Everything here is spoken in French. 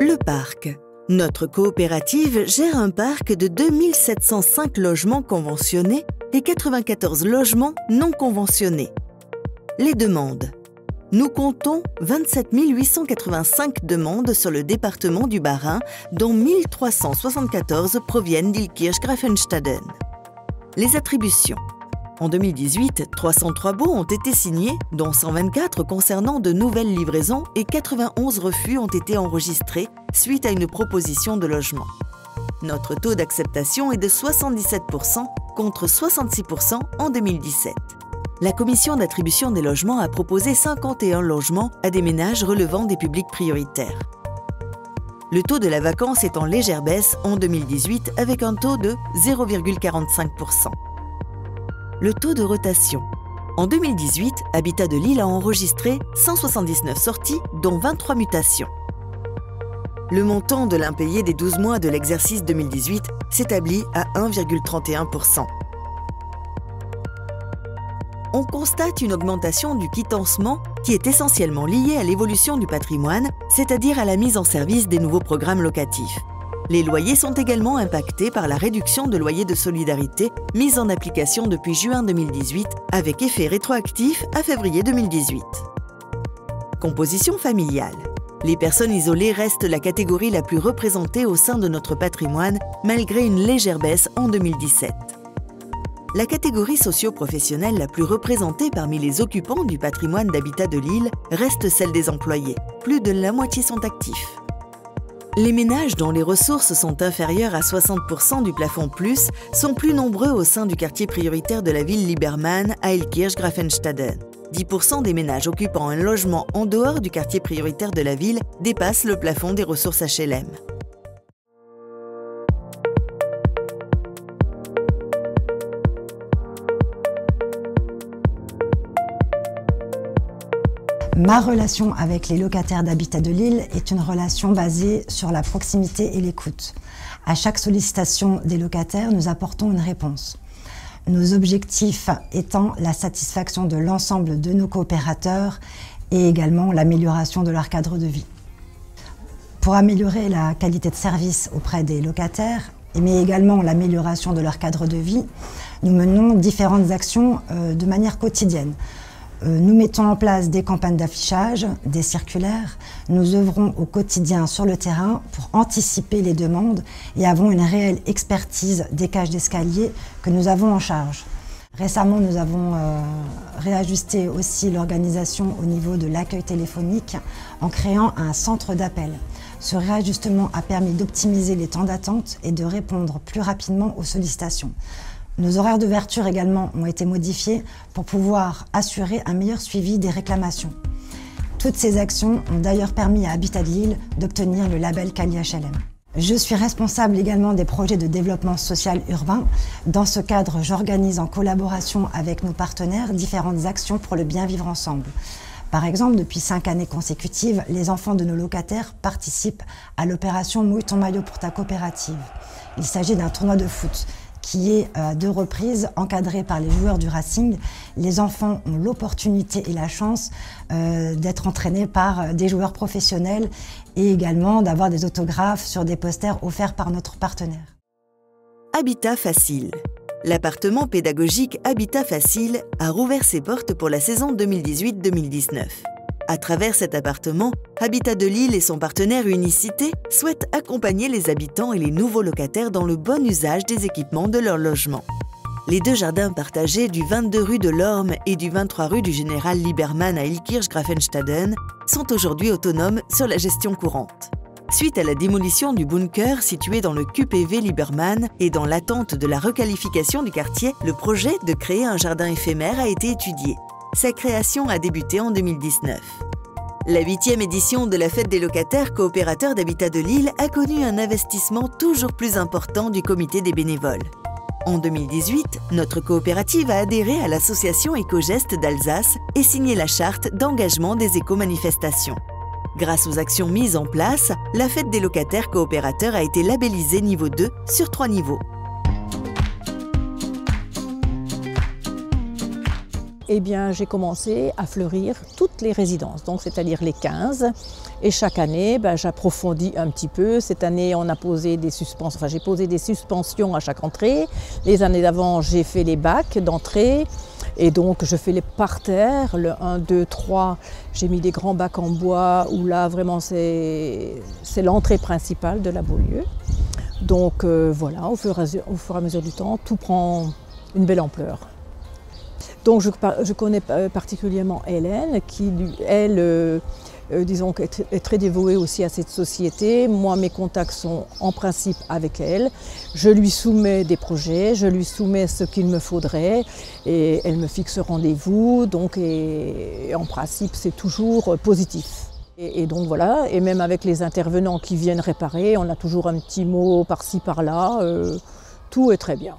Le parc. Notre coopérative gère un parc de 2705 logements conventionnés et 94 logements non conventionnés. Les demandes. Nous comptons 27 885 demandes sur le département du Bas-Rhin, dont 1374 proviennent d'Illkirch-Graffenstaden. Les attributions. En 2018, 303 baux ont été signés, dont 124 concernant de nouvelles livraisons et 91 refus ont été enregistrés suite à une proposition de logement. Notre taux d'acceptation est de 77% contre 66% en 2017. La commission d'attribution des logements a proposé 51 logements à des ménages relevant des publics prioritaires. Le taux de la vacance est en légère baisse en 2018 avec un taux de 0,45%. Le taux de rotation. En 2018, Habitat de Lille a enregistré 179 sorties, dont 23 mutations. Le montant de l'impayé des 12 mois de l'exercice 2018 s'établit à 1,31%. On constate une augmentation du quittancement qui est essentiellement liée à l'évolution du patrimoine, c'est-à-dire à la mise en service des nouveaux programmes locatifs. Les loyers sont également impactés par la réduction de loyer de solidarité mise en application depuis juin 2018 avec effet rétroactif à février 2018. Composition familiale. Les personnes isolées restent la catégorie la plus représentée au sein de notre patrimoine malgré une légère baisse en 2017. La catégorie socio-professionnelle la plus représentée parmi les occupants du patrimoine d'Habitat de Lille reste celle des employés. Plus de la moitié sont actifs. Les ménages dont les ressources sont inférieures à 60% du plafond plus sont plus nombreux au sein du quartier prioritaire de la ville Libermann à Illkirch-Graffenstaden. 10% des ménages occupant un logement en dehors du quartier prioritaire de la ville dépassent le plafond des ressources HLM. Ma relation avec les locataires d'Habitat de Lille est une relation basée sur la proximité et l'écoute. À chaque sollicitation des locataires, nous apportons une réponse. Nos objectifs étant la satisfaction de l'ensemble de nos coopérateurs et également l'amélioration de leur cadre de vie. Pour améliorer la qualité de service auprès des locataires, mais également l'amélioration de leur cadre de vie, nous menons différentes actions de manière quotidienne. Nous mettons en place des campagnes d'affichage, des circulaires. Nous œuvrons au quotidien sur le terrain pour anticiper les demandes et avons une réelle expertise des cages d'escalier que nous avons en charge. Récemment, nous avons réajusté aussi l'organisation au niveau de l'accueil téléphonique en créant un centre d'appel. Ce réajustement a permis d'optimiser les temps d'attente et de répondre plus rapidement aux sollicitations. Nos horaires d'ouverture également ont été modifiés pour pouvoir assurer un meilleur suivi des réclamations. Toutes ces actions ont d'ailleurs permis à Habitat de Lille d'obtenir le label Quali HLM. Je suis responsable également des projets de développement social urbain. Dans ce cadre, j'organise en collaboration avec nos partenaires différentes actions pour le bien vivre ensemble. Par exemple, depuis 5 années consécutives, les enfants de nos locataires participent à l'opération Mouille ton maillot pour ta coopérative. Il s'agit d'un tournoi de foot qui est à 2 reprises encadré par les joueurs du Racing. Les enfants ont l'opportunité et la chance d'être entraînés par des joueurs professionnels et également d'avoir des autographes sur des posters offerts par notre partenaire. Habitat Facile. L'appartement pédagogique Habitat Facile a rouvert ses portes pour la saison 2018-2019. À travers cet appartement, Habitat de Lille et son partenaire Unicité souhaitent accompagner les habitants et les nouveaux locataires dans le bon usage des équipements de leur logement. Les 2 jardins partagés du 22 rue de l'Orme et du 23 rue du Général Libermann à Illkirch-Graffenstaden sont aujourd'hui autonomes sur la gestion courante. Suite à la démolition du bunker situé dans le QPV Libermann et dans l'attente de la requalification du quartier, le projet de créer un jardin éphémère a été étudié. Sa création a débuté en 2019. La 8e édition de la Fête des locataires coopérateurs d'Habitat de Lille a connu un investissement toujours plus important du comité des bénévoles. En 2018, notre coopérative a adhéré à l'association Éco-Gestes d'Alsace et signé la charte d'engagement des éco-manifestations. Grâce aux actions mises en place, la Fête des locataires coopérateurs a été labellisée niveau 2 sur 3 niveaux. eh bien, j'ai commencé à fleurir toutes les résidences, donc c'est-à-dire les 15. Et chaque année, j'approfondis un petit peu. Cette année, on a posé des suspensions, enfin, j'ai posé des suspensions à chaque entrée. Les années d'avant, j'ai fait les bacs d'entrée. Et donc, je fais les parterres, le 1, 2, 3. J'ai mis des grands bacs en bois où là, vraiment, c'est l'entrée principale de la Beaulieu. Donc voilà, au fur et à mesure du temps, tout prend une belle ampleur. Donc je connais particulièrement Hélène, qui, elle, disons, est très dévouée aussi à cette société. Moi, mes contacts sont en principe avec elle. Je lui soumets des projets, je lui soumets ce qu'il me faudrait et elle me fixe rendez-vous. Donc, et en principe, c'est toujours positif. Et donc voilà, et même avec les intervenants qui viennent réparer, on a toujours un petit mot par-ci par-là. Tout est très bien.